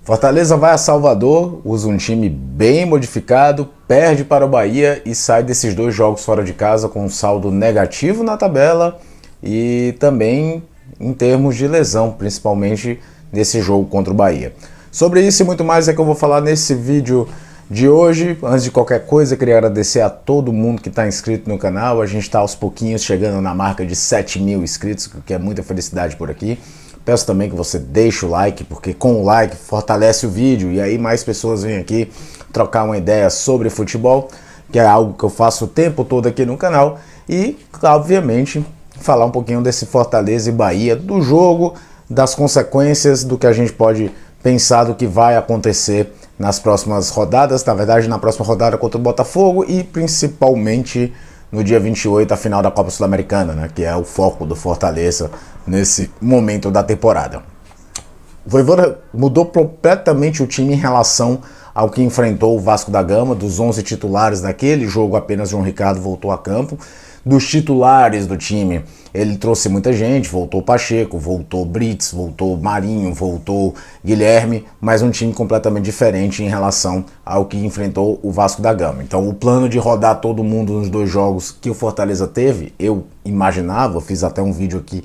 Fortaleza vai a Salvador, usa um time bem modificado, perde para o Bahia e sai desses dois jogos fora de casa com um saldo negativo na tabela e também em termos de lesão, principalmente nesse jogo contra o Bahia. Sobre isso e muito mais é que eu vou falar nesse vídeo de hoje. Antes de qualquer coisa, eu queria agradecer a todo mundo que está inscrito no canal. A gente está aos pouquinhos chegando na marca de 7.000 inscritos, que é muita felicidade por aqui. Peço também que você deixe o like, porque com o like fortalece o vídeo e aí mais pessoas vêm aqui trocar uma ideia sobre futebol, que é algo que eu faço o tempo todo aqui no canal, e obviamente falar um pouquinho desse Fortaleza e Bahia, do jogo, das consequências, do que a gente pode pensar do que vai acontecer nas próximas rodadas, na verdade na próxima rodada contra o Botafogo e principalmente no dia 28, a final da Copa Sul-Americana, né, que é o foco do Fortaleza nesse momento da temporada. O Vojvoda mudou completamente o time em relação ao que enfrentou o Vasco da Gama. Dos 11 titulares daquele jogo, apenas João Ricardo voltou a campo. Dos titulares do time, ele trouxe muita gente, voltou Pacheco, voltou Brits, voltou Marinho, voltou Guilherme, mas um time completamente diferente em relação ao que enfrentou o Vasco da Gama. Então o plano de rodar todo mundo nos dois jogos que o Fortaleza teve, eu imaginava, fiz até um vídeo aqui,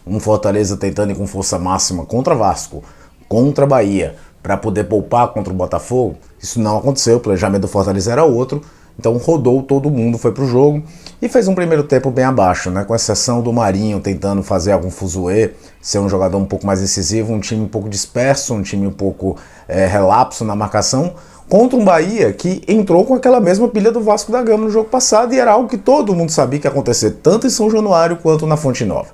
um Fortaleza tentando ir com força máxima contra Vasco, contra Bahia, para poder poupar contra o Botafogo. Isso não aconteceu, o planejamento do Fortaleza era outro. Então rodou todo mundo, foi pro jogo e fez um primeiro tempo bem abaixo, né? Com exceção do Marinho tentando fazer algum fuzuê, ser um jogador um pouco mais incisivo, um time um pouco disperso, um time um pouco relapso na marcação, contra um Bahia que entrou com aquela mesma pilha do Vasco da Gama no jogo passado e era algo que todo mundo sabia que ia acontecer, tanto em São Januário quanto na Fonte Nova.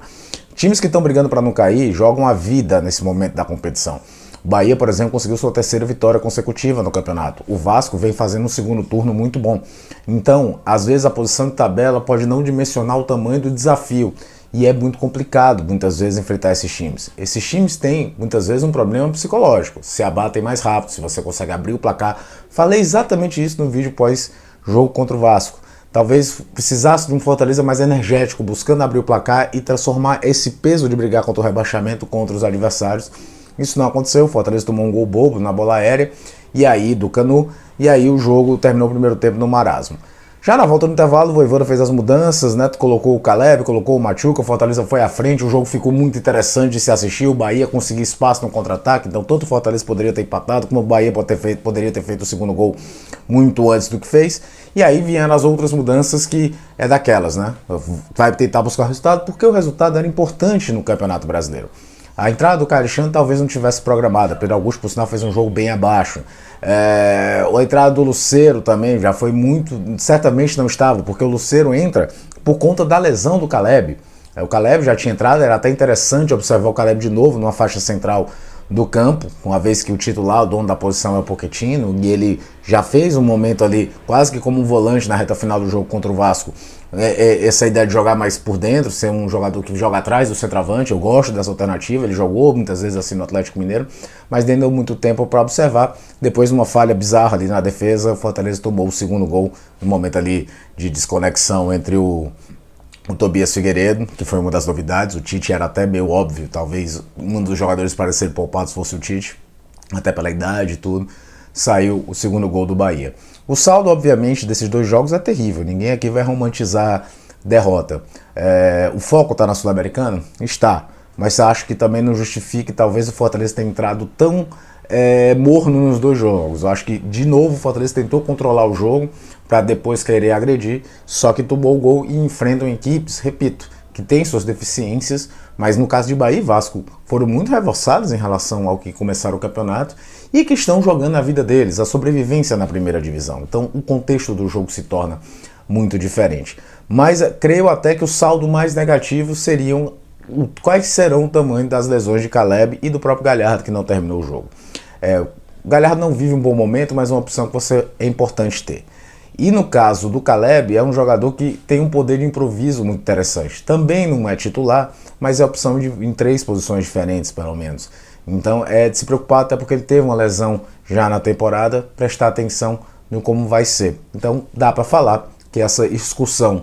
Times que estão brigando para não cair jogam a vida nesse momento da competição. O Bahia, por exemplo, conseguiu sua terceira vitória consecutiva no campeonato. O Vasco vem fazendo um segundo turno muito bom. Então, às vezes a posição de tabela pode não dimensionar o tamanho do desafio. E é muito complicado, muitas vezes, enfrentar esses times. Esses times têm, muitas vezes, um problema psicológico. Se abatem mais rápido, se você consegue abrir o placar. Falei exatamente isso no vídeo pós-jogo contra o Vasco. Talvez precisasse de um Fortaleza mais energético, buscando abrir o placar e transformar esse peso de brigar contra o rebaixamento contra os adversários. Isso não aconteceu, o Fortaleza tomou um gol bobo na bola aérea, e aí do Canu, e aí o jogo terminou o primeiro tempo no marasmo. Já na volta do intervalo, o Vojvoda fez as mudanças, né? Colocou o Caleb, colocou o Machuca, o Fortaleza foi à frente, o jogo ficou muito interessante de se assistir, o Bahia conseguiu espaço no contra-ataque, então tanto o Fortaleza poderia ter empatado, como o Bahia poderia ter feito o segundo gol muito antes do que fez, e aí vieram as outras mudanças que é daquelas, né? Vai tentar buscar o resultado, porque o resultado era importante no Campeonato Brasileiro. A entrada do Caio Alexandre talvez não tivesse programada. Pedro Augusto, por sinal, fez um jogo bem abaixo. A entrada do Lucero também já foi muito... Certamente não estava, porque o Lucero entra por conta da lesão do Caleb. O Caleb já tinha entrado, era até interessante observar o Caleb de novo numa faixa central do campo, uma vez que o titular, o dono da posição é o Pochettino, e ele já fez um momento ali, quase que como um volante na reta final do jogo contra o Vasco, essa ideia de jogar mais por dentro, ser um jogador que joga atrás do centroavante. Eu gosto dessa alternativa, ele jogou muitas vezes assim no Atlético Mineiro, mas nem deu muito tempo para observar. Depois de uma falha bizarra ali na defesa, o Fortaleza tomou o segundo gol, no momento ali de desconexão entre o Tobias Figueiredo, que foi uma das novidades. O Tite era até meio óbvio, talvez um dos jogadores para ser poupados fosse o Tite, até pela idade e tudo. Saiu o segundo gol do Bahia. O saldo, obviamente, desses dois jogos é terrível, ninguém aqui vai romantizar derrota. O foco está na Sul-Americana? Está, mas acho que também não justifique talvez o Fortaleza tenha entrado tão morno nos dois jogos. Eu acho que, de novo, o Fortaleza tentou controlar o jogo para depois querer agredir, só que tomou o gol e enfrentam equipes, repito, que têm suas deficiências, mas no caso de Bahia e Vasco foram muito reforçados em relação ao que começaram o campeonato e que estão jogando a vida deles, a sobrevivência na primeira divisão. Então o contexto do jogo se torna muito diferente. Mas creio até que o saldo mais negativo seriam quais serão o tamanho das lesões de Caleb e do próprio Galhardo, que não terminou o jogo. O Galhardo não vive um bom momento, mas é uma opção que é importante ter. E no caso do Caleb, é um jogador que tem um poder de improviso muito interessante. Também não é titular, mas é opção em 3 posições diferentes, pelo menos. Então é de se preocupar, até porque ele teve uma lesão já na temporada, prestar atenção no como vai ser. Então dá para falar que essa excursão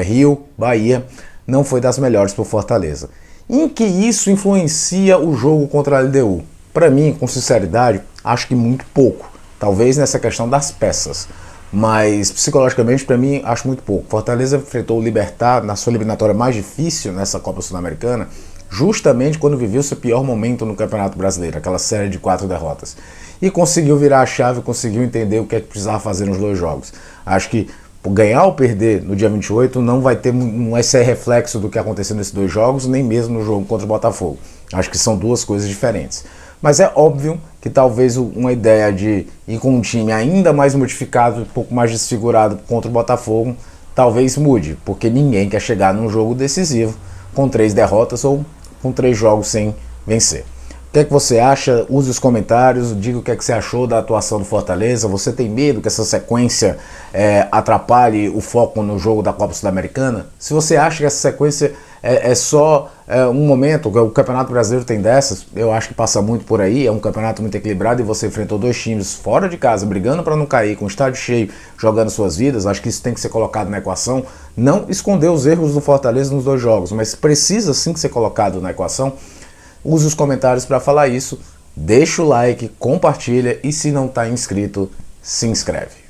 Rio-Bahia não foi das melhores para o Fortaleza. Em que isso influencia o jogo contra a LDU? Para mim, com sinceridade, acho que muito pouco. Talvez nessa questão das peças. Mas psicologicamente, para mim, acho muito pouco. Fortaleza enfrentou o Libertad na sua eliminatória mais difícil nessa Copa Sul-Americana, justamente quando viveu seu pior momento no Campeonato Brasileiro, aquela série de 4 derrotas. E conseguiu virar a chave, conseguiu entender o que é que precisava fazer nos dois jogos. Acho que ganhar ou perder no dia 28 não vai ser reflexo do que aconteceu nesses dois jogos, nem mesmo no jogo contra o Botafogo. Acho que são duas coisas diferentes. Mas é óbvio que talvez uma ideia de ir com um time ainda mais modificado, um pouco mais desfigurado contra o Botafogo, talvez mude, porque ninguém quer chegar num jogo decisivo com 3 derrotas ou com 3 jogos sem vencer. O que é que você acha? Use os comentários, diga o que é que você achou da atuação do Fortaleza. Você tem medo que essa sequência atrapalhe o foco no jogo da Copa Sul-Americana? Se você acha que essa sequência é só um momento, o Campeonato Brasileiro tem dessas, eu acho que passa muito por aí, é um campeonato muito equilibrado e você enfrentou 2 times fora de casa, brigando para não cair, com o estádio cheio, jogando suas vidas. Acho que isso tem que ser colocado na equação. Não esconder os erros do Fortaleza nos 2 jogos, mas precisa sim ser colocado na equação. Use os comentários para falar isso, deixa o like, compartilha e se não está inscrito, se inscreve.